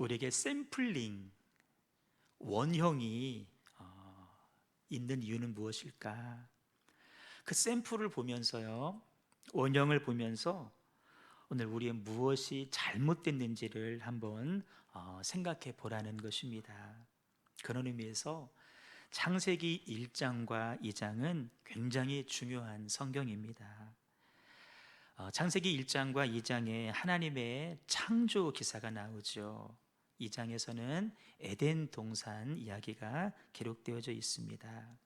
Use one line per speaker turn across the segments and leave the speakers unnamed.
우리에게 샘플링, 원형이 있는 이유는 무엇일까? 그 샘플을 보면서요, 원형을 보면서 오늘 우리의 무엇이 잘못됐는지를 한번 생각해 보라는 것입니다. 그런 의미에서 창세기 1장과 2장은 굉장히 중요한 성경입니다. 창세기 1장과 2장에 하나님의 창조 기사가 나오죠. 2장에서는 에덴 동산 이야기가 기록되어져 있습니다.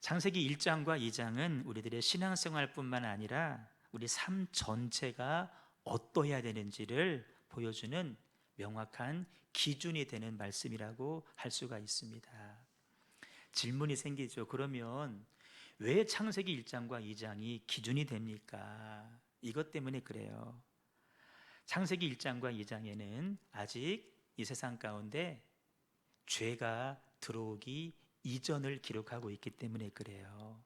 창세기 1장과 2장은 우리들의 신앙생활뿐만 아니라 우리 삶 전체가 어떠해야 되는지를 보여주는 명확한 기준이 되는 말씀이라고 할 수가 있습니다. 질문이 생기죠. 그러면 왜 창세기 1장과 2장이 기준이 됩니까? 이것 때문에 그래요. 창세기 1장과 2장에는 아직 이 세상 가운데 죄가 들어오기 이전을 기록하고 있기 때문에 그래요.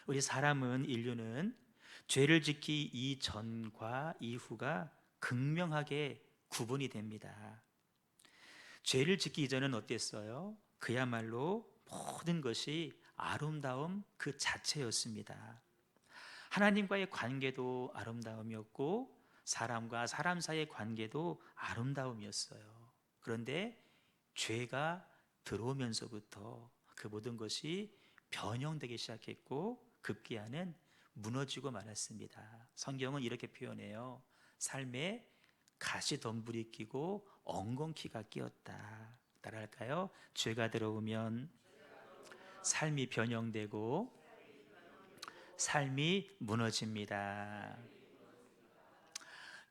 우리 인류는 죄를 짓기 이전과 이후가 극명하게 구분이 됩니다. 죄를 짓기 이전은 어땠어요? 그야말로 모든 것이 아름다움 그 자체였습니다. 하나님과의 관계도 아름다움이었고 사람과 사람 사이의 관계도 아름다움이었어요. 그런데 죄가 들어오면서부터 그 모든 것이 변형되기 시작했고 급기야는 무너지고 말았습니다. 성경은 이렇게 표현해요. 삶에 가시덤불이 끼고 엉겅퀴가 끼었다. 따라할까요? 죄가 들어오면 삶이 변형되고 삶이 무너집니다.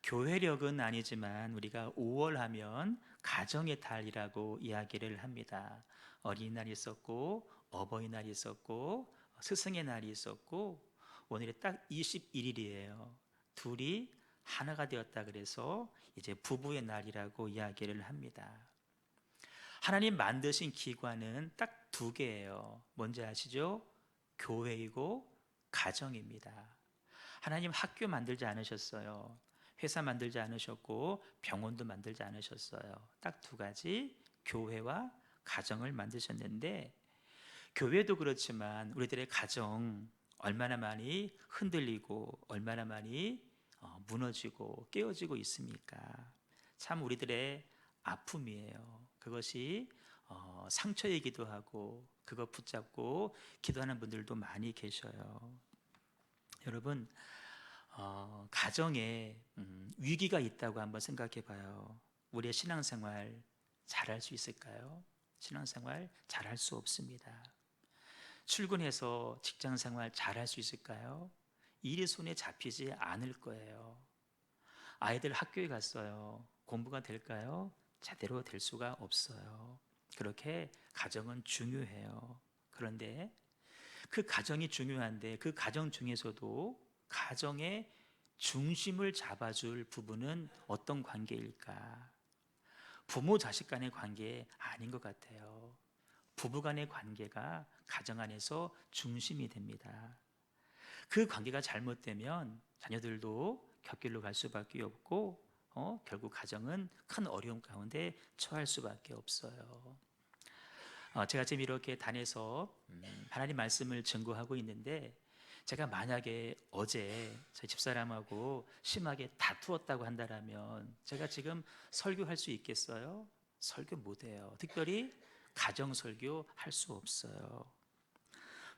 교회력은 아니지만 우리가 5월 하면 가정의 달이라고 이야기를 합니다. 어린이날이 있었고 어버이날이 있었고 스승의 날이 있었고 오늘이 딱 21일이에요. 둘이 하나가 되었다 그래서 이제 부부의 날이라고 이야기를 합니다. 하나님 만드신 기관은 딱 두 개예요. 뭔지 아시죠? 교회이고 가정입니다. 하나님 학교 만들지 않으셨어요. 회사 만들지 않으셨고 병원도 만들지 않으셨어요. 딱 두 가지, 교회와 가정을 만드셨는데 교회도 그렇지만 우리들의 가정 얼마나 많이 흔들리고 얼마나 많이 무너지고 깨어지고 있습니까? 참 우리들의 아픔이에요. 그것이 상처이기도 하고 그것 붙잡고 기도하는 분들도 많이 계셔요. 여러분, 가정에 위기가 있다고 한번 생각해 봐요. 우리의 신앙생활 잘할 수 있을까요? 신앙생활 잘할 수 없습니다. 출근해서 직장생활 잘할 수 있을까요? 일이 손에 잡히지 않을 거예요. 아이들 학교에 갔어요. 공부가 될까요? 제대로 될 수가 없어요. 그렇게 가정은 중요해요. 그런데 그 가정이 중요한데 그 가정 중에서도 가정의 중심을 잡아줄 부분은 어떤 관계일까? 부모 자식 간의 관계 아닌 것 같아요. 부부 간의 관계가 가정 안에서 중심이 됩니다. 그 관계가 잘못되면 자녀들도 곁길로 갈 수밖에 없고 결국 가정은 큰 어려움 가운데 처할 수밖에 없어요. 제가 지금 이렇게 단에서 하나님 말씀을 증거하고 있는데 제가 만약에 어제 저희 집사람하고 심하게 다투었다고 한다면 제가 지금 설교할 수 있겠어요? 설교 못해요. 특별히 가정 설교 할 수 없어요.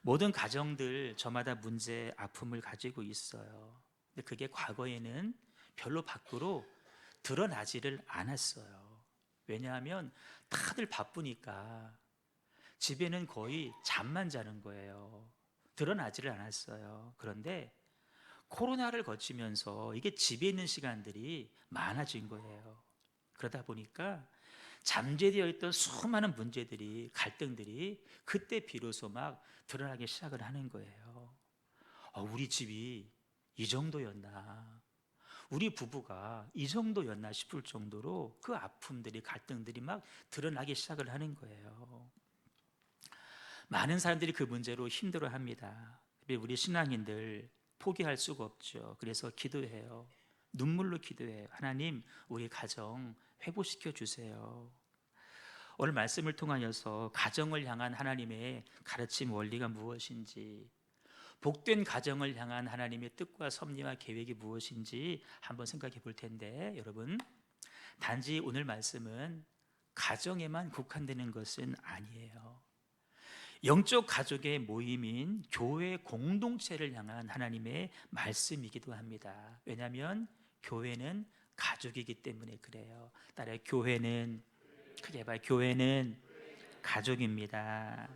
모든 가정들 저마다 문제, 아픔을 가지고 있어요. 근데 그게 과거에는 별로 밖으로 드러나지를 않았어요. 왜냐하면 다들 바쁘니까 집에는 거의 잠만 자는 거예요. 드러나지를 않았어요. 그런데 코로나를 거치면서 이게 집에 있는 시간들이 많아진 거예요. 그러다 보니까 잠재되어 있던 수많은 문제들이, 갈등들이 그때 비로소 막 드러나기 시작을 하는 거예요. 우리 집이 이 정도였나? 우리 부부가 이 정도였나 싶을 정도로 그 아픔들이, 갈등들이 막 드러나기 시작을 하는 거예요. 많은 사람들이 그 문제로 힘들어합니다. 우리 신앙인들 포기할 수가 없죠. 그래서 기도해요. 눈물로 기도해요. 하나님, 우리 가정 회복시켜 주세요. 오늘 말씀을 통하여서 가정을 향한 하나님의 가르침 원리가 무엇인지, 복된 가정을 향한 하나님의 뜻과 섭리와 계획이 무엇인지 한번 생각해 볼 텐데, 여러분, 단지 오늘 말씀은 가정에만 국한되는 것은 아니에요. 영적 가족의 모임인 교회 공동체를 향한 하나님의 말씀이기도 합니다. 왜냐하면 교회는 가족이기 때문에 그래요. 따라서 교회는, 크게 봐요, 교회는 가족입니다.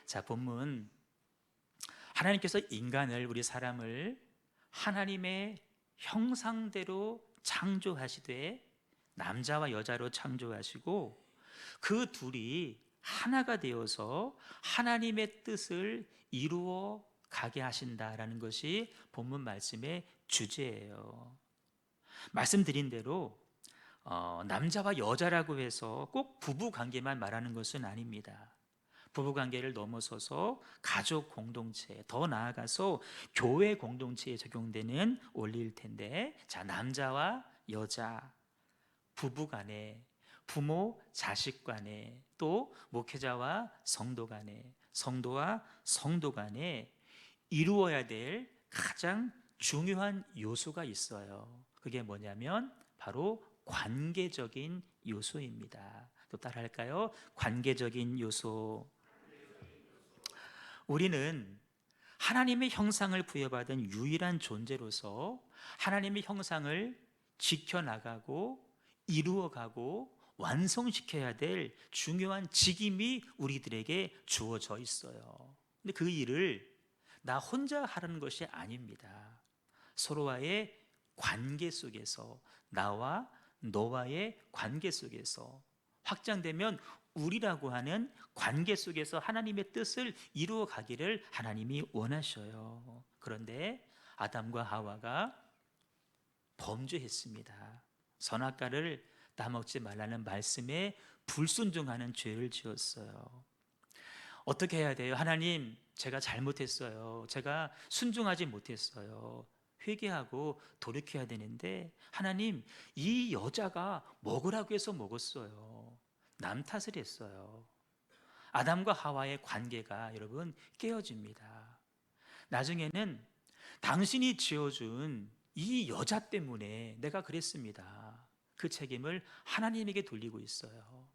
자, 본문, 하나님께서 인간을, 우리 사람을 하나님의 형상대로 창조하시되 남자와 여자로 창조하시고 그 둘이 하나가 되어서 하나님의 뜻을 이루어 가게 하신다라는 것이 본문 말씀의 주제예요. 말씀드린 대로 남자와 여자라고 해서 꼭 부부 관계만 말하는 것은 아닙니다. 부부 관계를 넘어서서 가족 공동체, 더 나아가서 교회 공동체에 적용되는 원리일 텐데, 자, 남자와 여자, 부부 간에, 부모 자식 간에, 또 목회자와 성도 간에, 성도와 성도 간에 이루어야 될 가장 중요한 요소가 있어요. 그게 뭐냐면 바로 관계적인 요소입니다. 또 따라할까요? 관계적인 요소. 우리는 하나님의 형상을 부여받은 유일한 존재로서 하나님의 형상을 지켜나가고 이루어가고 완성시켜야 될 중요한 직임이 우리들에게 주어져 있어요. 근데 그 일을 나 혼자 하라는 것이 아닙니다. 서로와의 관계 속에서, 나와 너와의 관계 속에서 확장되면 우리라고 하는 관계 속에서 하나님의 뜻을 이루어 가기를 하나님이 원하셔요. 그런데 아담과 하와가 범죄했습니다. 선악과를 따먹지 말라는 말씀에 불순종하는 죄를 지었어요. 어떻게 해야 돼요? 하나님, 제가 잘못했어요. 제가 순종하지 못했어요. 회개하고 돌이켜야 되는데, 하나님, 이 여자가 먹으라고 해서 먹었어요. 남 탓을 했어요. 아담과 하와의 관계가 여러분 깨어집니다. 나중에는 당신이 지어준 이 여자 때문에 내가 그랬습니다. 그 책임을 하나님에게 돌리고 있어요.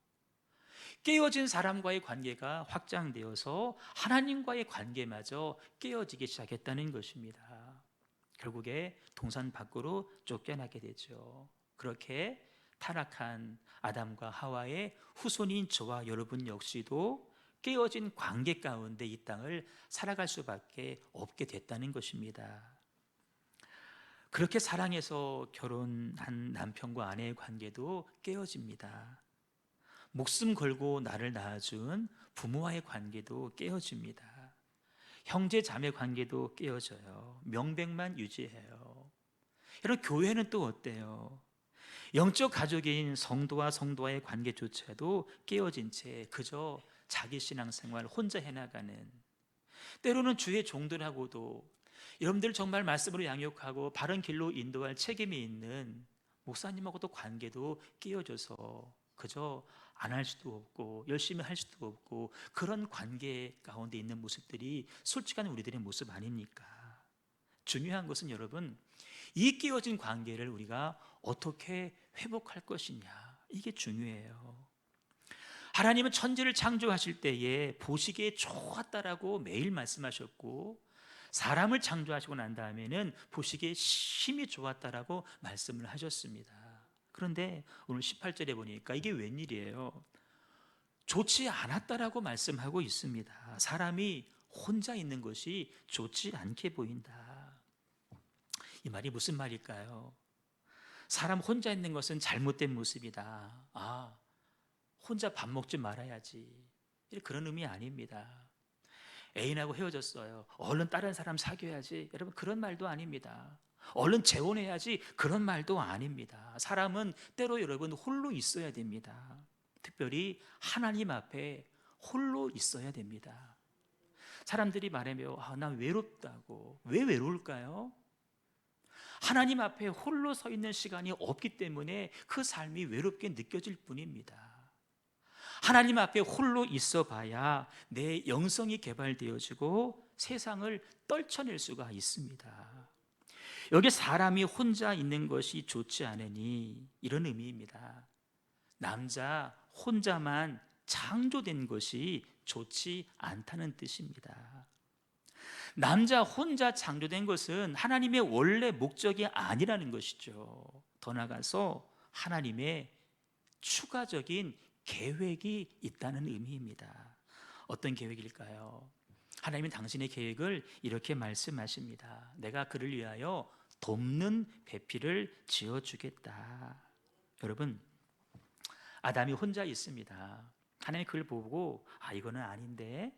깨어진 사람과의 관계가 확장되어서 하나님과의 관계마저 깨어지기 시작했다는 것입니다. 결국에 동산 밖으로 쫓겨나게 되죠. 그렇게 타락한 아담과 하와의 후손인 저와 여러분 역시도 깨어진 관계 가운데 이 땅을 살아갈 수밖에 없게 됐다는 것입니다. 그렇게 사랑해서 결혼한 남편과 아내의 관계도 깨어집니다. 목숨 걸고 나를 낳아준 부모와의 관계도 깨어집니다. 형제 자매 관계도 깨어져요. 명백만 유지해요. 여러분, 교회는 또 어때요? 영적 가족인 성도와 성도와의 관계조차도 깨어진 채 그저 자기 신앙생활 혼자 해나가는, 때로는 주의 종들하고도 여러분들 정말 말씀으로 양육하고 바른 길로 인도할 책임이 있는 목사님하고도 관계도 깨어져서 그저 안 할 수도 없고 열심히 할 수도 없고 그런 관계 가운데 있는 모습들이 솔직한 우리들의 모습 아닙니까? 중요한 것은 여러분, 이 깨어진 관계를 우리가 어떻게 회복할 것이냐, 이게 중요해요. 하나님은 천지를 창조하실 때에 보시기에 좋았다라고 매일 말씀하셨고, 사람을 창조하시고 난 다음에는 보시기에 심히 좋았다라고 말씀을 하셨습니다. 그런데 오늘 18절에 보니까 이게 웬일이에요? 좋지 않았다라고 말씀하고 있습니다. 사람이 혼자 있는 것이 좋지 않게 보인다. 이 말이 무슨 말일까요? 사람 혼자 있는 것은 잘못된 모습이다. 혼자 밥 먹지 말아야지. 그런 의미 아닙니다. 애인하고 헤어졌어요. 얼른 다른 사람 사귀어야지. 여러분, 그런 말도 아닙니다. 얼른 재혼해야지. 그런 말도 아닙니다. 사람은 때로 여러분 홀로 있어야 됩니다. 특별히 하나님 앞에 홀로 있어야 됩니다. 사람들이 말하며 난 외롭다고. 왜 외로울까요? 하나님 앞에 홀로 서 있는 시간이 없기 때문에 그 삶이 외롭게 느껴질 뿐입니다. 하나님 앞에 홀로 있어 봐야 내 영성이 개발되어지고 세상을 떨쳐낼 수가 있습니다. 여기 사람이 혼자 있는 것이 좋지 않으니 이런 의미입니다. 남자 혼자만 창조된 것이 좋지 않다는 뜻입니다. 남자 혼자 창조된 것은 하나님의 원래 목적이 아니라는 것이죠. 더 나아가서 하나님의 추가적인 계획이 있다는 의미입니다. 어떤 계획일까요? 하나님은 당신의 계획을 이렇게 말씀하십니다. 내가 그를 위하여 돕는 배필을 지어주겠다. 여러분, 아담이 혼자 있습니다. 하나님 그걸 보고 이거는 아닌데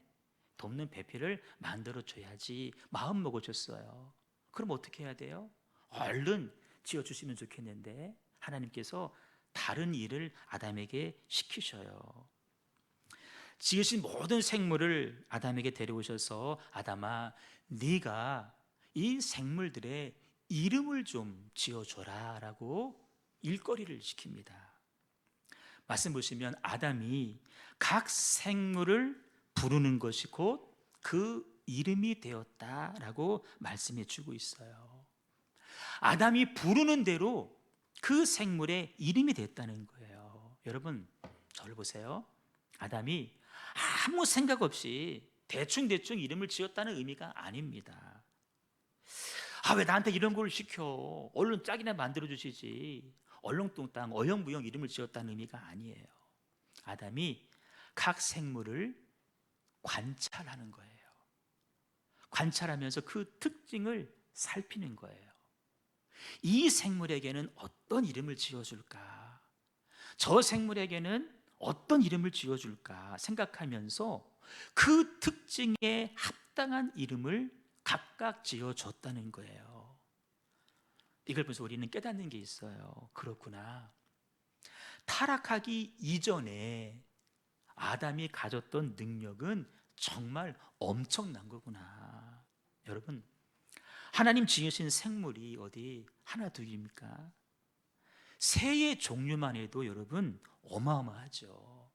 돕는 배필을 만들어줘야지 마음 먹어줬어요. 그럼 어떻게 해야 돼요? 얼른 지어주시면 좋겠는데 하나님께서 다른 일을 아담에게 시키셔요. 지으신 모든 생물을 아담에게 데려오셔서 아담아, 네가 이 생물들의 이름을 좀 지어줘라 라고 일거리를 시킵니다. 말씀 보시면 아담이 각 생물을 부르는 것이 곧 그 이름이 되었다라고 말씀해 주고 있어요. 아담이 부르는 대로 그 생물의 이름이 됐다는 거예요. 여러분, 저를 보세요. 아담이 아무 생각 없이 대충 이름을 지었다는 의미가 아닙니다. 왜 나한테 이런 걸 시켜? 얼른 짝이나 만들어 주시지. 얼렁뚱땅 어영부영 이름을 지었다는 의미가 아니에요. 아담이 각 생물을 관찰하는 거예요. 관찰하면서 그 특징을 살피는 거예요. 이 생물에게는 어떤 이름을 지어줄까? 저 생물에게는 어떤 이름을 지어줄까 생각하면서 그 특징에 합당한 이름을 각각 지어줬다는 거예요. 이걸 보면서 우리는 깨닫는 게 있어요. 그렇구나. 타락하기 이전에 아담이 가졌던 능력은 정말 엄청난 거구나. 여러분, 하나님 지으신 생물이 어디 하나 둘입니까? 새의 종류만 해도 여러분 어마어마하죠.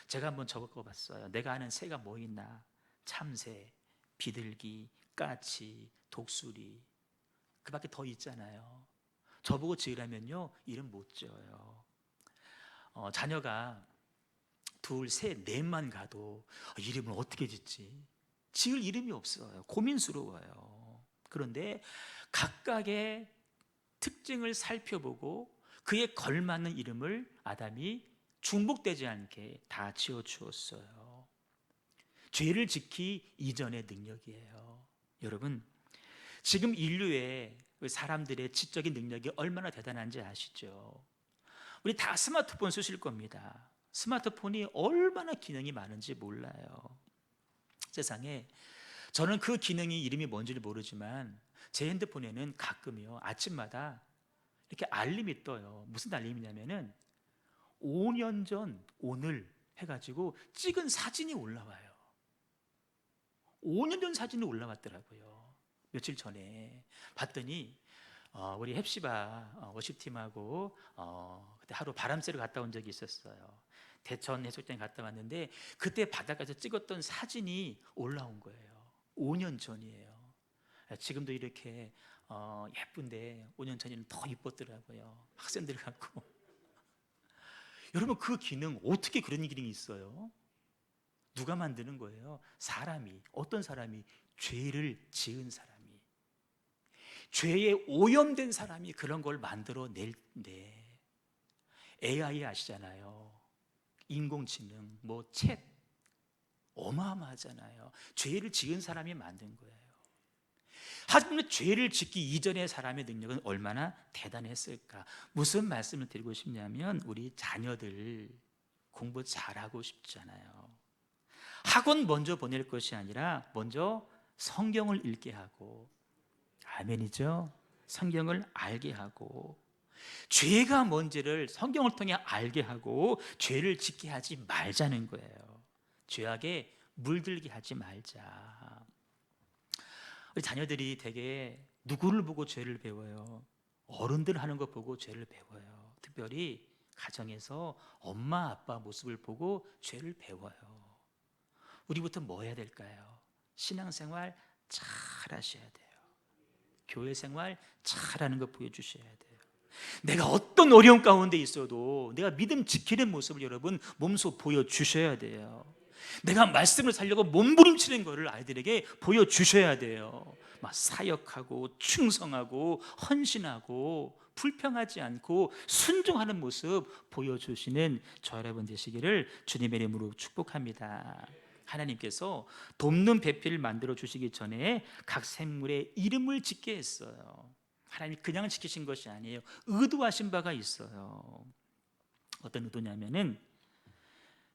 제가 한번 적어 봤어요. 내가 아는 새가 뭐 있나? 참새, 비둘기, 까치, 독수리, 그 밖에 더 있잖아요. 저보고 지으라면요 이름 못 지어요. 자녀가 둘, 셋, 넷만 가도 이름을 어떻게 짓지? 지을 이름이 없어요. 고민스러워요. 그런데 각각의 특징을 살펴보고 그에 걸맞는 이름을 아담이 중복되지 않게 다 지어 주었어요. 죄를 짓기 이전의 능력이에요. 여러분, 지금 인류의 사람들의 지적인 능력이 얼마나 대단한지 아시죠? 우리 다 스마트폰 쓰실 겁니다. 스마트폰이 얼마나 기능이 많은지 몰라요. 세상에 저는 그 기능이 이름이 뭔지를 모르지만 제 핸드폰에는 가끔요 아침마다 이렇게 알림이 떠요. 무슨 알림이냐면은 5년 전 오늘 해가지고 찍은 사진이 올라와요. 5년 전 사진이 올라왔더라고요. 며칠 전에 봤더니 우리 헵시바 워십팀하고 그때 하루 바람 쐬러 갔다 온 적이 있었어요. 대천 해수욕장 갔다 왔는데 그때 바닷가에서 찍었던 사진이 올라온 거예요. 5년 전이에요. 지금도 이렇게 예쁜데 5년 전에는 더 이뻤더라고요. 학생들 같고. 여러분, 그 기능 어떻게 그런 기능이 있어요? 누가 만드는 거예요? 사람이. 어떤 사람이? 죄를 지은 사람이. 죄에 오염된 사람이 그런 걸 만들어낼때 AI 아시잖아요. 인공지능, 챗 어마어마하잖아요. 죄를 지은 사람이 만든 거예요. 하지만 죄를 짓기 이전의 사람의 능력은 얼마나 대단했을까? 무슨 말씀을 드리고 싶냐면 우리 자녀들 공부 잘하고 싶잖아요. 학원 먼저 보낼 것이 아니라 먼저 성경을 읽게 하고, 아멘이죠? 성경을 알게 하고, 죄가 뭔지를 성경을 통해 알게 하고 죄를 짓게 하지 말자는 거예요. 죄악에 물들게 하지 말자. 우리 자녀들이 되게 누구를 보고 죄를 배워요? 어른들 하는 거 보고 죄를 배워요. 특별히 가정에서 엄마 아빠 모습을 보고 죄를 배워요. 우리부터 뭐 해야 될까요? 신앙생활 잘 하셔야 돼요. 교회 생활 잘하는 거 보여주셔야 돼요. 내가 어떤 어려움 가운데 있어도 내가 믿음 지키는 모습을 여러분 몸소 보여주셔야 돼요. 내가 말씀을 살려고 몸부림치는 것을 아이들에게 보여주셔야 돼요. 막 사역하고 충성하고 헌신하고 불평하지 않고 순종하는 모습 보여주시는 저 여러분 되시기를 주님의 이름으로 축복합니다. 하나님께서 돕는 배필을 만들어 주시기 전에 각 생물의 이름을 짓게 했어요. 하나님이 그냥 지키신 것이 아니에요. 의도하신 바가 있어요. 어떤 의도냐면은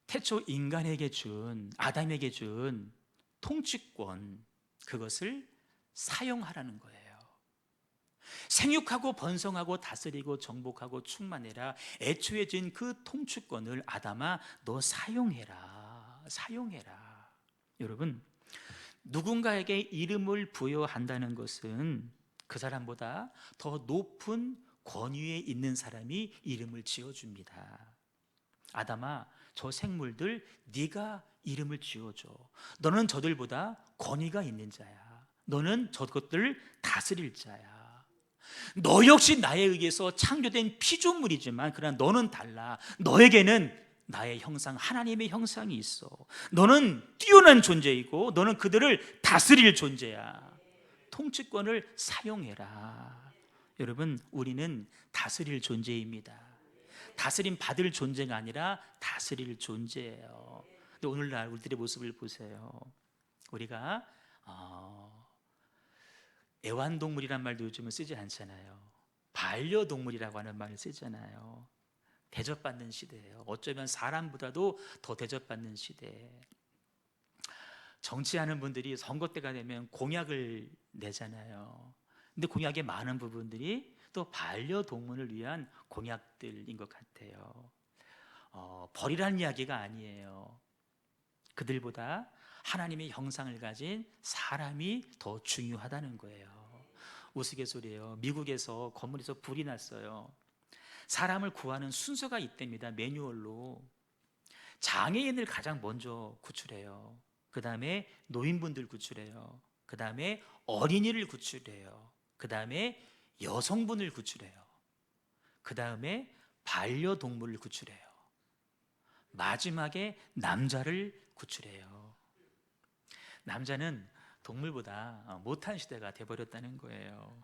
태초 인간에게 준, 아담에게 준 통치권, 그것을 사용하라는 거예요. 생육하고 번성하고 다스리고 정복하고 충만해라. 애초에 진 그 통치권을 아담아 너 사용해라. 사용해라. 여러분, 누군가에게 이름을 부여한다는 것은 그 사람보다 더 높은 권위에 있는 사람이 이름을 지어줍니다. 아담아, 저 생물들 네가 이름을 지어줘. 너는 저들보다 권위가 있는 자야. 너는 저것들을 다스릴 자야. 너 역시 나에 의해서 창조된 피조물이지만 그러나 너는 달라. 너에게는 나의 형상, 하나님의 형상이 있어. 너는 뛰어난 존재이고 너는 그들을 다스릴 존재야. 통치권을 사용해라. 여러분, 우리는 다스릴 존재입니다. 다스림 받을 존재가 아니라 다스릴 존재예요. 근데 오늘날 우리들의 모습을 보세요. 우리가 애완동물이란 말도 요즘은 쓰지 않잖아요. 반려동물이라고 하는 말을 쓰잖아요. 대접받는 시대예요. 어쩌면 사람보다도 더 대접받는 시대. 정치하는 분들이 선거 때가 되면 공약을 내잖아요. 근데 공약의 많은 부분들이 또 반려동물을 위한 공약들인 것 같아요. 벌이라는 이야기가 아니에요. 그들보다 하나님의 형상을 가진 사람이 더 중요하다는 거예요. 우스갯소리예요. 미국에서 건물에서 불이 났어요. 사람을 구하는 순서가 있답니다. 매뉴얼로. 장애인을 가장 먼저 구출해요. 그 다음에 노인분들 구출해요. 그 다음에 어린이를 구출해요. 그 다음에 여성분을 구출해요. 그 다음에 반려동물을 구출해요. 마지막에 남자를 구출해요. 남자는 동물보다 못한 시대가 돼버렸다는 거예요.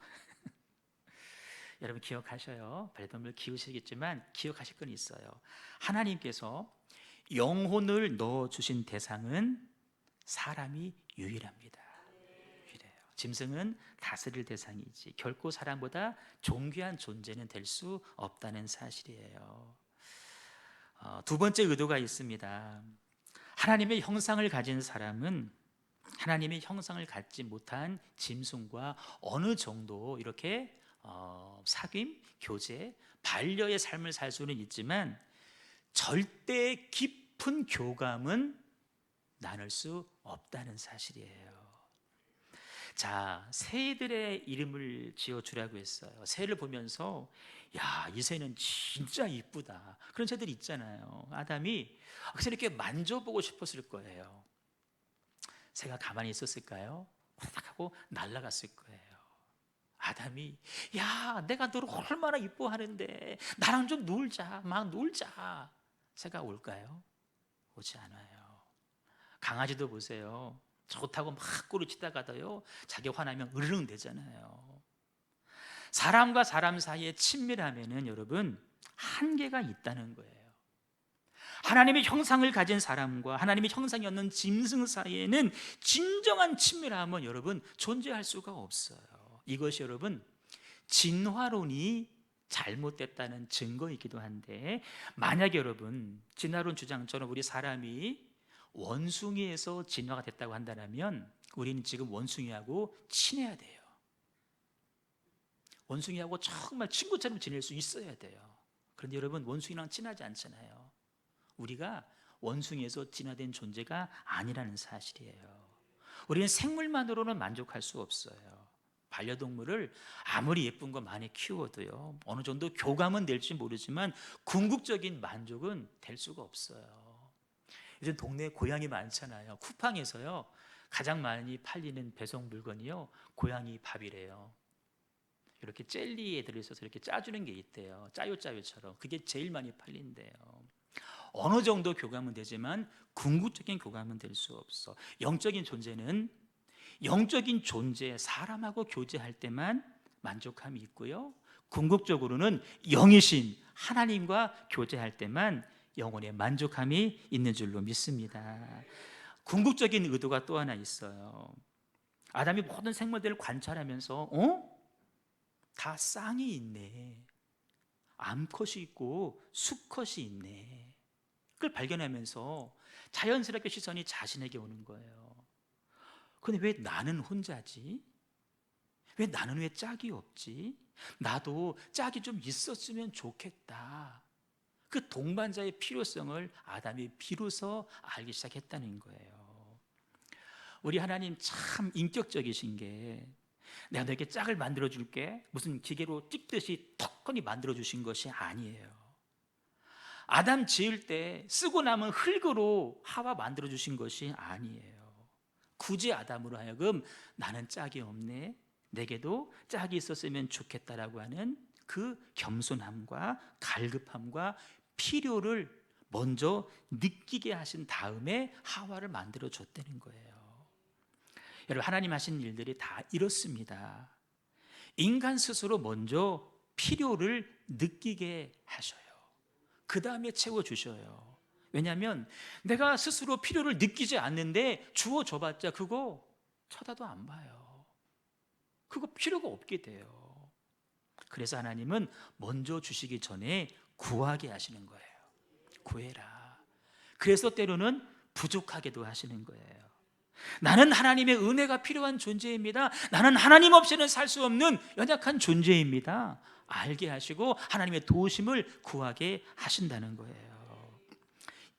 여러분 기억하셔요. 반려동물 키우시겠지만 기억하실 건 있어요. 하나님께서 영혼을 넣어주신 대상은 사람이 유일합니다. 유일해요. 짐승은 다스릴 대상이지 결코 사람보다 존귀한 존재는 될 수 없다는 사실이에요. 두 번째 의도가 있습니다. 하나님의 형상을 가진 사람은 하나님의 형상을 갖지 못한 짐승과 어느 정도 이렇게 사귐, 교제, 반려의 삶을 살 수는 있지만 절대 깊은 교감은 나눌 수 없다는 사실이에요. 자, 새들의 이름을 지어주라고 했어요. 새를 보면서 야, 이 새는 진짜 이쁘다. 그런 새들 있잖아요. 아담이 그 새를 이렇게 만져보고 싶었을 거예요. 새가 가만히 있었을까요? 후다닥 하고 날아갔을 거예요. 아담이 야, 내가 너를 얼마나 이뻐하는데 나랑 좀 놀자, 막 놀자. 새가 올까요? 오지 않아요. 강아지도 보세요. 좋다고 막 꼬리치다가도요 자기 화나면 으르렁 대잖아요. 사람과 사람 사이의 친밀함에는 여러분 한계가 있다는 거예요. 하나님의 형상을 가진 사람과 하나님의 형상이 없는 짐승 사이에는 진정한 친밀함은 여러분 존재할 수가 없어요. 이것이 여러분 진화론이 잘못됐다는 증거이기도 한데, 만약에 여러분 진화론 주장처럼 우리 사람이 원숭이에서 진화가 됐다고 한다면 우리는 지금 원숭이하고 친해야 돼요. 원숭이하고 정말 친구처럼 지낼 수 있어야 돼요. 그런데 여러분 원숭이랑 친하지 않잖아요. 우리가 원숭이에서 진화된 존재가 아니라는 사실이에요. 우리는 생물만으로는 만족할 수 없어요. 반려동물을 아무리 예쁜 거 많이 키워도요, 어느 정도 교감은 될지 모르지만 궁극적인 만족은 될 수가 없어요. 요즘 동네에 고양이 많잖아요. 쿠팡에서요 가장 많이 팔리는 배송 물건이요, 고양이 밥이래요. 이렇게 젤리에 들어있어서 이렇게 짜주는 게 있대요. 짜요짜요처럼. 그게 제일 많이 팔린대요. 어느 정도 교감은 되지만 궁극적인 교감은 될 수 없어. 영적인 존재는 영적인 존재, 사람하고 교제할 때만 만족함이 있고요, 궁극적으로는 영이신 하나님과 교제할 때만 영혼의 만족함이 있는 줄로 믿습니다. 궁극적인 의도가 또 하나 있어요. 아담이 모든 생물들을 관찰하면서 다 쌍이 있네, 암컷이 있고 수컷이 있네, 그걸 발견하면서 자연스럽게 시선이 자신에게 오는 거예요. 근데 왜 나는 혼자지? 왜 나는 왜 짝이 없지? 나도 짝이 좀 있었으면 좋겠다. 그 동반자의 필요성을 아담이 비로소 알기 시작했다는 거예요. 우리 하나님 참 인격적이신 게, 내가 너에게 짝을 만들어 줄게, 무슨 기계로 찍듯이 턱하니 만들어 주신 것이 아니에요. 아담 지을 때 쓰고 남은 흙으로 하와 만들어 주신 것이 아니에요. 굳이 아담으로 하여금 나는 짝이 없네, 내게도 짝이 있었으면 좋겠다라고 하는 그 겸손함과 갈급함과 필요를 먼저 느끼게 하신 다음에 하와를 만들어 줬다는 거예요. 여러분, 하나님 하신 일들이 다 이렇습니다. 인간 스스로 먼저 필요를 느끼게 하셔요. 그 다음에 채워주셔요. 왜냐하면 내가 스스로 필요를 느끼지 않는데 주어줘봤자 그거 쳐다도 안 봐요. 그거 필요가 없게 돼요. 그래서 하나님은 먼저 주시기 전에 구하게 하시는 거예요. 구해라. 그래서 때로는 부족하게도 하시는 거예요. 나는 하나님의 은혜가 필요한 존재입니다. 나는 하나님 없이는 살 수 없는 연약한 존재입니다. 알게 하시고 하나님의 도우심을 구하게 하신다는 거예요.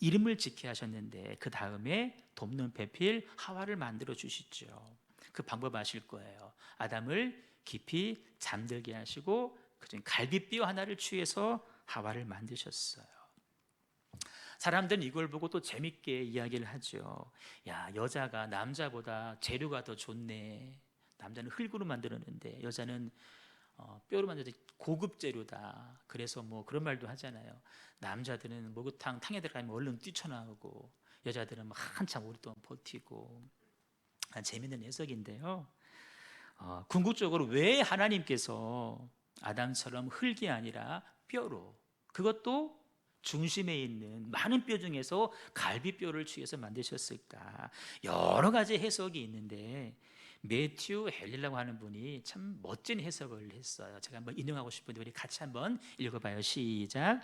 이름을 짓게 하셨는데 그 다음에 돕는 배필 하와를 만들어 주시죠. 그 방법 아실 거예요. 아담을 깊이 잠들게 하시고 그중 갈비뼈 하나를 취해서 하와를 만드셨어요. 사람들은 이걸 보고 또 재밌게 이야기를 하죠. 야, 여자가 남자보다 재료가 더 좋네. 남자는 흙으로 만들었는데 여자는 뼈로 만들어서 고급 재료다. 그래서 뭐 그런 말도 하잖아요. 남자들은 목욕탕 탕에 들어가면 얼른 뛰쳐나오고 여자들은 한참 오랫동안 버티고. 재밌는 해석인데요. 궁극적으로 왜 하나님께서 아담처럼 흙이 아니라 뼈로, 그것도 중심에 있는 많은 뼈 중에서 갈비뼈를 취해서 만드셨을까? 여러 가지 해석이 있는데 매튜 헬리라고 하는 분이 참 멋진 해석을 했어요. 제가 한번 인용하고 싶은데 우리 같이 한번 읽어봐요. 시작.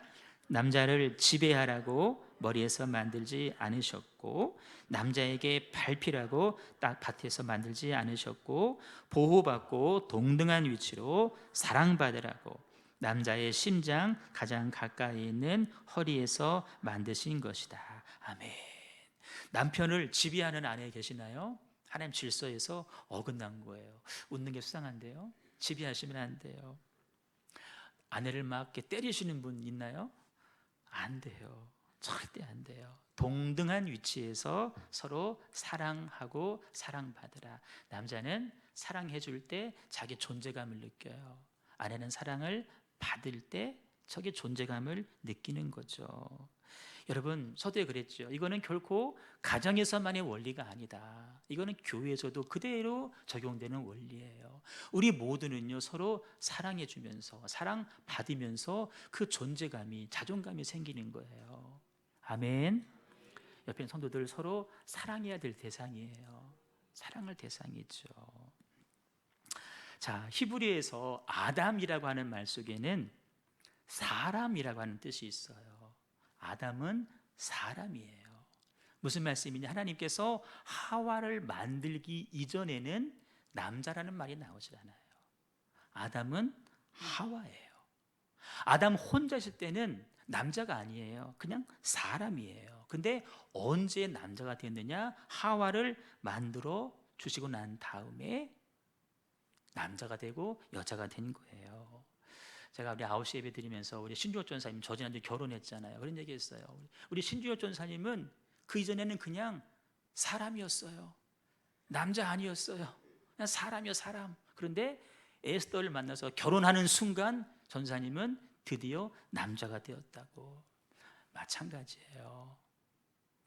남자를 지배하라고 머리에서 만들지 않으셨고 남자에게 밟히라고 딱 밭에서 만들지 않으셨고 보호받고 동등한 위치로 사랑받으라고 남자의 심장 가장 가까이 있는 허리에서 만드신 것이다. 아멘. 남편을 지배하는 아내 계시나요? 하나님 질서에서 어긋난 거예요. 웃는 게 수상한데요. 지배하시면 안 돼요. 아내를 막 이렇게 때리시는 분 있나요? 안 돼요. 절대 안 돼요. 동등한 위치에서 서로 사랑하고 사랑받으라. 남자는 사랑해 줄 때 자기 존재감을 느껴요. 아내는 사랑을 받을 때 저게 존재감을 느끼는 거죠. 여러분, 서두에 그랬죠. 이거는 결코 가정에서만의 원리가 아니다. 이거는 교회에서도 그대로 적용되는 원리예요. 우리 모두는요, 서로 사랑해 주면서 사랑받으면서 그 존재감이, 자존감이 생기는 거예요. 아멘. 옆에 있는 성도들 서로 사랑해야 될 대상이에요. 사랑할 대상이죠. 자, 히브리에서 아담이라고 하는 말 속에는 사람이라고 하는 뜻이 있어요. 아담은 사람이에요. 무슨 말씀이냐? 하나님께서 하와를 만들기 이전에는 남자라는 말이 나오질 않아요. 아담은 하와예요. 아담 혼자 있을 때는 남자가 아니에요. 그냥 사람이에요. 근데 언제 남자가 됐느냐? 하와를 만들어 주시고 난 다음에 남자가 되고 여자가 된 거예요. 제가 우리 9시 예배 드리면서 우리 신주호 전사님 저 지난주 결혼했잖아요. 그런 얘기 했어요. 우리 신주호 전사님은 그 이전에는 그냥 사람이었어요. 남자 아니었어요. 그냥 사람이요, 사람. 그런데 에스더를 만나서 결혼하는 순간 전사님은 드디어 남자가 되었다고. 마찬가지예요.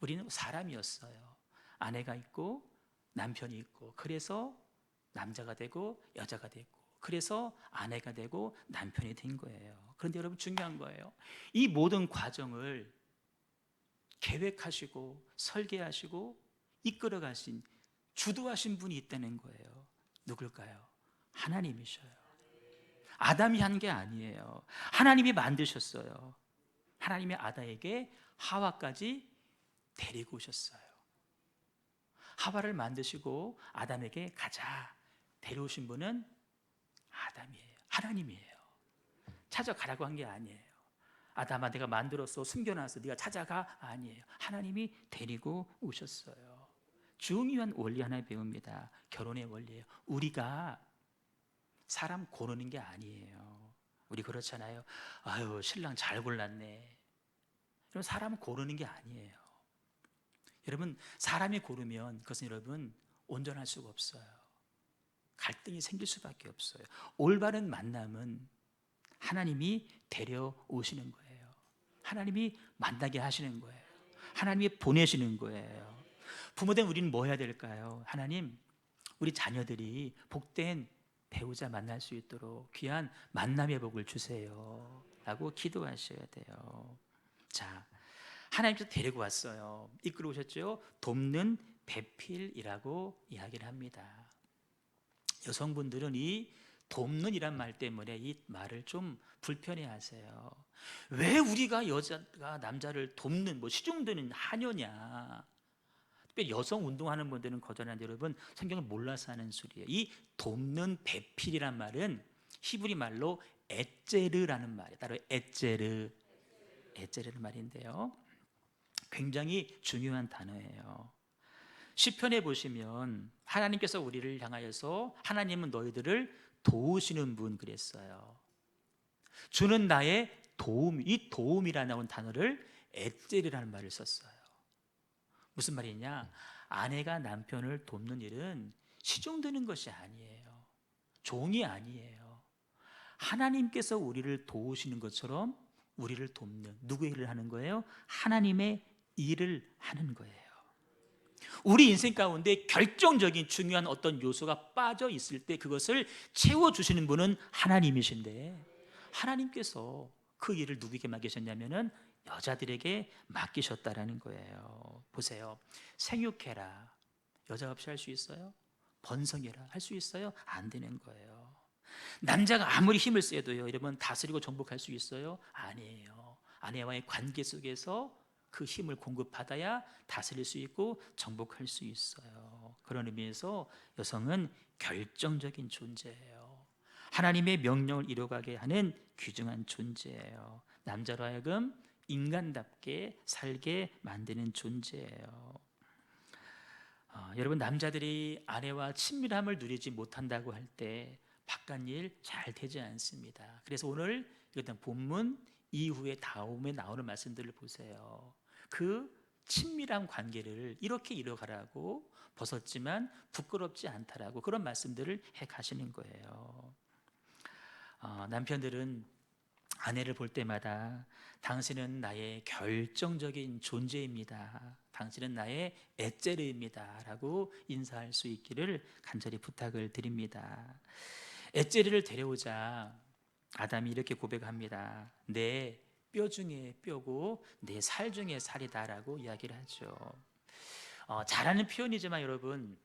우리는 사람이었어요. 아내가 있고 남편이 있고, 그래서 남자가 되고 여자가 됐고, 그래서 아내가 되고 남편이 된 거예요. 그런데 여러분, 중요한 거예요. 이 모든 과정을 계획하시고 설계하시고 이끌어 가신, 주도하신 분이 있다는 거예요. 누굴까요? 하나님이셔요. 아담이 한 게 아니에요. 하나님이 만드셨어요. 하나님이 아담에게 하와까지 데리고 오셨어요. 하와를 만드시고 아담에게 가자 데려오신 분은 아담이에요. 하나님이에요. 찾아가라고 한 게 아니에요. 아담아, 내가 만들었어, 숨겨놨어, 네가 찾아가. 아니에요. 하나님이 데리고 오셨어요. 중요한 원리 하나 배웁니다. 결혼의 원리예요. 우리가 사람 고르는 게 아니에요. 우리 그렇잖아요. 아유, 신랑 잘 골랐네. 여러분, 사람 고르는 게 아니에요. 여러분, 사람이 고르면 그것은 여러분 온전할 수가 없어요. 갈등이 생길 수밖에 없어요. 올바른 만남은 하나님이 데려오시는 거예요. 하나님이 만나게 하시는 거예요. 하나님이 보내시는 거예요. 부모된 우리는 뭐 해야 될까요? 하나님, 우리 자녀들이 복된 배우자 만날 수 있도록 귀한 만남의 복을 주세요 라고 기도하셔야 돼요. 자, 하나님께서 데리고 왔어요. 이끌어 오셨죠. 돕는 배필이라고 이야기를 합니다. 여성분들은 이 돕는 이란 말 때문에 이 말을 좀 불편해 하세요. 왜 우리가 여자가 남자를 돕는, 뭐 시중드는 하녀냐. 특별히 여성 운동하는 분들은 거절하는데, 여러분, 성경을 몰라서 하는 소리예요. 이 돕는 배필이란 말은 히브리 말로 에제르라는 말이에요. 따로 에제르라는 말인데요, 굉장히 중요한 단어예요. 시편에 보시면 하나님께서 우리를 향하여서 하나님은 너희들을 도우시는 분 그랬어요. 주는 나의 도움, 이 도움이라는 단어를 에젤이라는 말을 썼어요. 무슨 말이냐? 아내가 남편을 돕는 일은 시중드는 것이 아니에요. 종이 아니에요. 하나님께서 우리를 도우시는 것처럼 우리를 돕는, 누구의 일을 하는 거예요? 하나님의 일을 하는 거예요. 우리 인생 가운데 결정적인 중요한 어떤 요소가 빠져 있을 때 그것을 채워주시는 분은 하나님이신데, 하나님께서 그 일을 누구에게 맡기셨냐면은 여자들에게 맡기셨다라는 거예요. 보세요. 생육해라. 여자 없이 할 수 있어요? 번성해라. 할 수 있어요? 안 되는 거예요. 남자가 아무리 힘을 써도요, 여러분, 다스리고 정복할 수 있어요? 아니에요. 아내와의 관계 속에서 그 힘을 공급받아야 다스릴 수 있고 정복할 수 있어요. 그런 의미에서 여성은 결정적인 존재예요. 하나님의 명령을 이루어가게 하는 귀중한 존재예요. 남자로 하여금 인간답게 살게 만드는 존재예요. 여러분, 남자들이 아내와 친밀함을 누리지 못한다고 할 때 바깥일 잘 되지 않습니다. 그래서 오늘 이것은 본문 이후에 다음에 나오는 말씀들을 보세요. 그 친밀한 관계를 이렇게 이뤄가라고, 벗었지만 부끄럽지 않다라고 그런 말씀들을 해 가시는 거예요. 남편들은 아내를 볼 때마다 당신은 나의 결정적인 존재입니다, 당신은 나의 에제르입니다 라고 인사할 수 있기를 간절히 부탁을 드립니다. 에제르를 데려오자 아담이 이렇게 고백합니다. 내 뼈 중에 뼈고 내 살 중에 살이다라고 이야기를 하죠. 잘하는 표현이지만 여러분,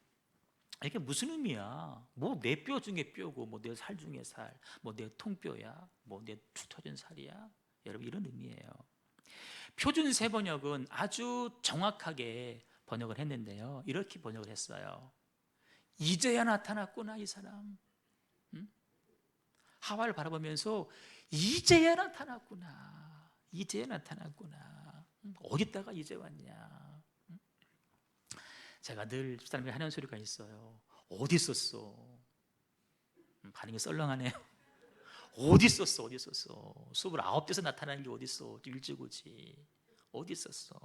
이게 무슨 의미야? 뭐 내 뼈 중에 뼈고 뭐 내 살 중에 살, 뭐 내 통뼈야, 뭐 내 툭 터진 살이야? 여러분, 이런 의미예요. 표준 세번역은 아주 정확하게 번역을 했는데요, 이렇게 번역을 했어요. 이제야 나타났구나 이 사람. 하와를 바라보면서 이제야 나타났구나, 이제야 나타났구나. 어디다가 이제 왔냐. 제가 늘 사람이 하는 소리가 있어요. 어디 있었어? 반응이 썰렁하네요. 어디 있었어? 어디 있었어? 29대에서 나타나는 게 어디 있어? 일찍 오지. 어디 있었어?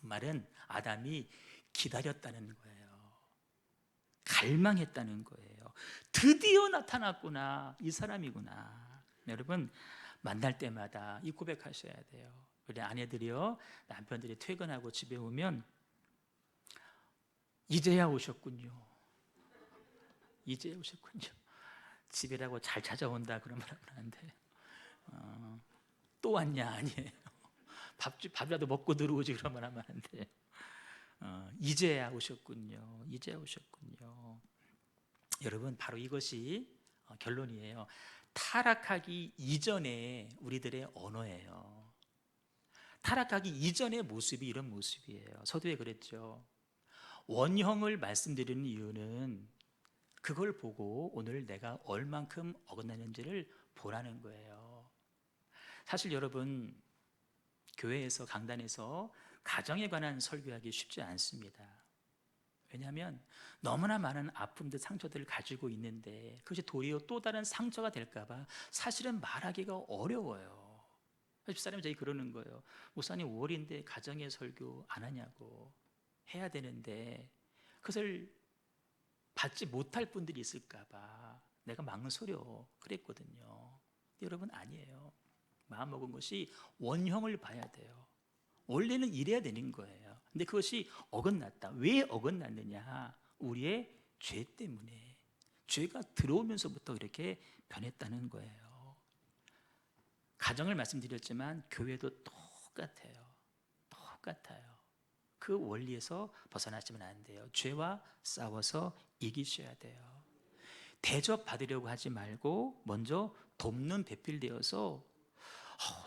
이 말은 아담이 기다렸다는 거예요. 갈망했다는 거예요. 드디어 나타났구나. 이 사람이구나. 여러분, 만날 때마다 이 고백하셔야 돼요. 우리 아내들이요, 남편들이 퇴근하고 집에 오면 이제야 오셨군요. 이제야 오셨군요. 집이라고 잘 찾아온다 그러면 안 돼. 또 왔냐? 아니에요. 밥이라도 먹고 들어오지 그러면 하면 안 돼. 이제야 오셨군요. 이제야 오셨군요. 여러분, 바로 이것이 결론이에요. 타락하기 이전에 우리들의 언어예요. 타락하기 이전의 모습이 이런 모습이에요. 서두에 그랬죠. 원형을 말씀드리는 이유는 그걸 보고 오늘 내가 얼만큼 어긋나는지를 보라는 거예요. 사실 여러분, 교회에서 강단에서 가정에 관한 설교하기 쉽지 않습니다. 왜냐하면 너무나 많은 아픔들, 상처들을 가지고 있는데 그것이 도리어 또 다른 상처가 될까 봐 사실은 말하기가 어려워요. 집사람이 저희 그러는 거예요. 목사님 5월인데 가정의 설교 안 하냐고. 해야 되는데 그것을 받지 못할 분들이 있을까 봐 내가 망설여 그랬거든요. 여러분, 아니에요. 마음먹은 것이 원형을 봐야 돼요. 원래는 이래야 되는 거예요. 근데 그것이 어긋났다. 왜 어긋났느냐? 우리의 죄 때문에. 죄가 들어오면서부터 이렇게 변했다는 거예요. 가정을 말씀드렸지만 교회도 똑같아요. 똑같아요. 그 원리에서 벗어나시면 안 돼요. 죄와 싸워서 이기셔야 돼요. 대접받으려고 하지 말고 먼저 돕는 배필되어서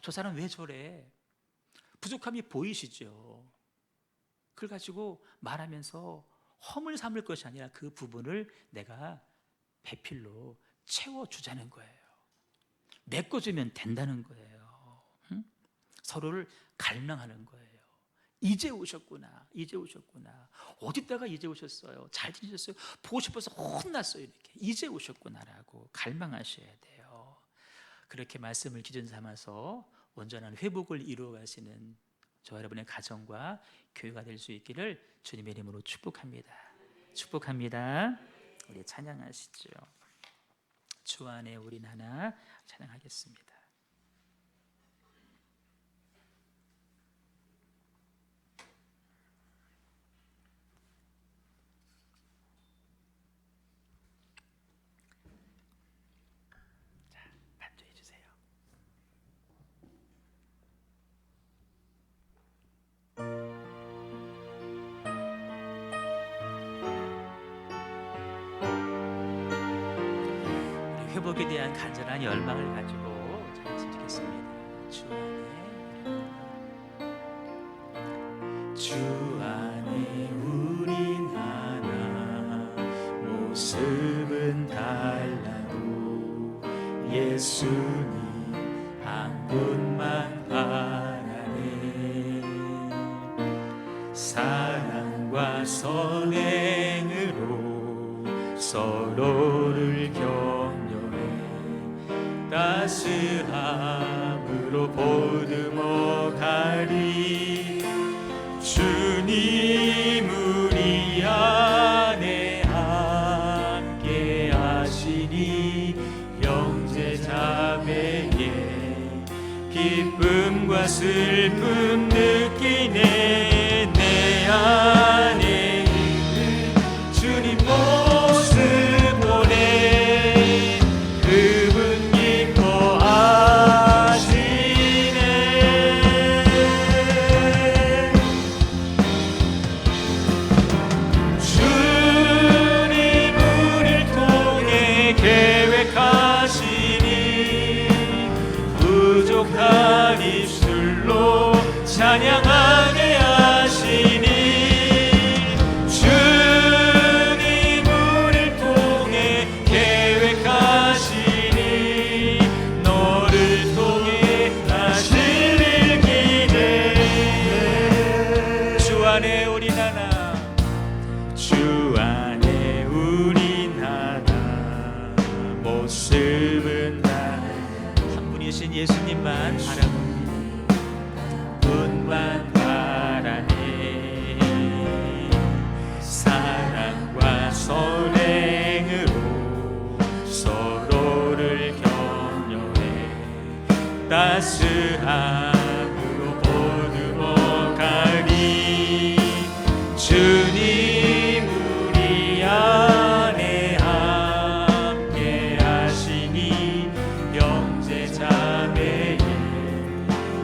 저 사람 왜 저래? 부족함이 보이시죠? 그걸 가지고 말하면서 허물 삼을 것이 아니라 그 부분을 내가 배필로 채워주자는 거예요. 메꿔주면 된다는 거예요. 서로를 갈망하는 거예요. 이제 오셨구나. 이제 오셨구나. 어디다가 이제 오셨어요? 잘 지내셨어요? 보고 싶어서 혼났어요. 이렇게 이제 오셨구나라고 갈망하셔야 돼요. 그렇게 말씀을 기준 삼아서 온전한 회복을 이루어 가시는 저와 여러분의 가정과 교회가 될 수 있기를 주님의 이름으로 축복합니다. 축복합니다. 우리 찬양하시죠. 주 안에 우린 하나 찬양하겠습니다. 자, 반주해 주세요. 회복에 대한 간절한 열망을 가지고 찬양했으면 좋겠습니다. 주 안에 우린 하나, 모습은 달라도 예수님 한 분만 바라네. 사랑과 선행으로 서로를 따스함으로 보듬어 가리. 주님 우리 안에 함께 하시니 형제 자매의 기쁨과 슬픔 느끼네. 내 안에 있는 주님 모습 보네. 그분 찬양하게 하시니. 주님 우리를 통해 계획하시니 너를 통해 하실 일 기대. 주 안에 우린 하나, 주 안에 우린 하나, 주신 예수님만 바라봅니다. 분만 바라네. 사랑과 선행으로 서로를 격려해 따스함으로 보듬어 가리. 주님 우리 안에 함께 하시니 형제 자매의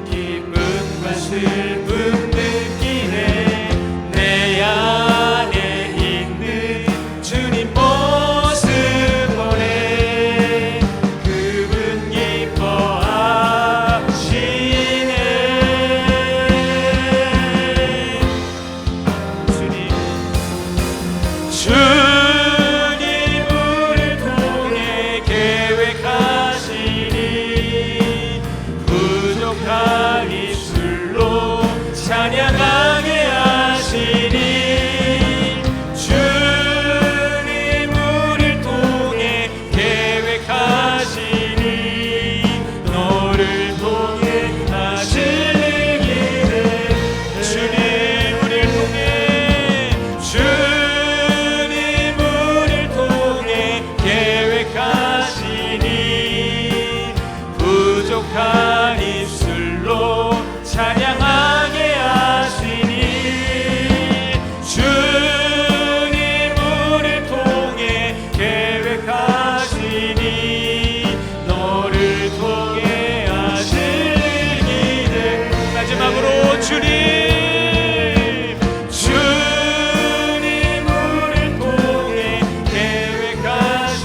기쁨과 슬픔 느끼네. 내 안에 있는 주님 모습 보네. 그분 기뻐하시네. 주님을 통해 계획하시니 부족한 입술로 찬양하게 하시니. 주님을 통해 계획하시니 너를 통해 하실 일이네. 주님 우리를 통해 주님을 통해 계획하시니 부족한 입술로 찬양하게 하시니. 주님을 통해 계획하시니 너를 통해 하실 일이네. 마지막으로 주님을 통해 계획하시니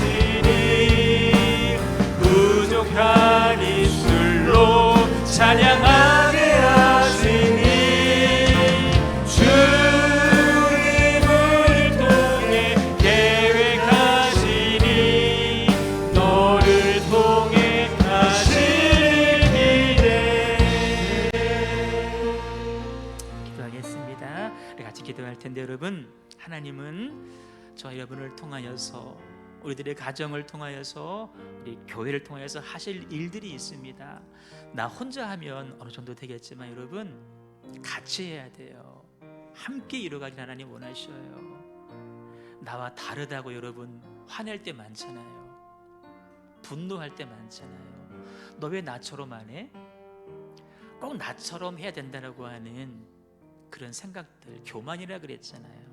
부족한 입술로 찬양하게 하시니. 주님을 통해 계획하시니 너를 통해 하실 일이네. 기도하겠습니다. 우리 같이 기도할 텐데 여러분, 하나님은 저 여러분을 통하여서 우리들의 가정을 통하여서 우리 교회를 통하여서 하실 일들이 있습니다. 나 혼자 하면 어느 정도 되겠지만 여러분 같이 해야 돼요. 함께 이루어가길 하나님 원하셔요. 나와 다르다고 여러분 화낼 때 많잖아요. 분노할 때 많잖아요. 너 왜 나처럼 안 해? 꼭 나처럼 해야 된다고 하는 그런 생각들, 교만이라 그랬잖아요.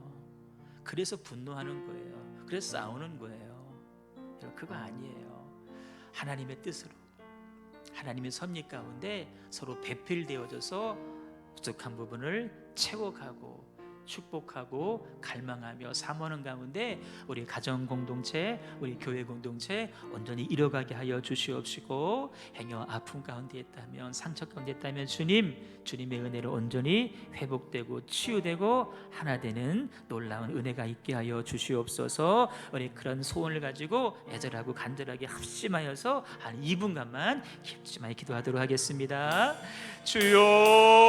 그래서 분노하는 거예요. 그래서 싸우는 거예요. 여러분 그거 아니에요. 하나님의 뜻으로 하나님의 섭리 가운데 서로 배필되어져서 부족한 부분을 채워가고 축복하고 갈망하며 사모하는 가운데 우리 가정 공동체, 우리 교회 공동체 온전히 이뤄가게 하여 주시옵시고, 행여 아픔 가운데 있다면, 상처 가운데 있다면 주님의 은혜로 온전히 회복되고 치유되고 하나 되는 놀라운 은혜가 있게 하여 주시옵소서. 우리 그런 소원을 가지고 애절하고 간절하게 합심하여서 한 2분간만 깊지만 기도하도록 하겠습니다. 주여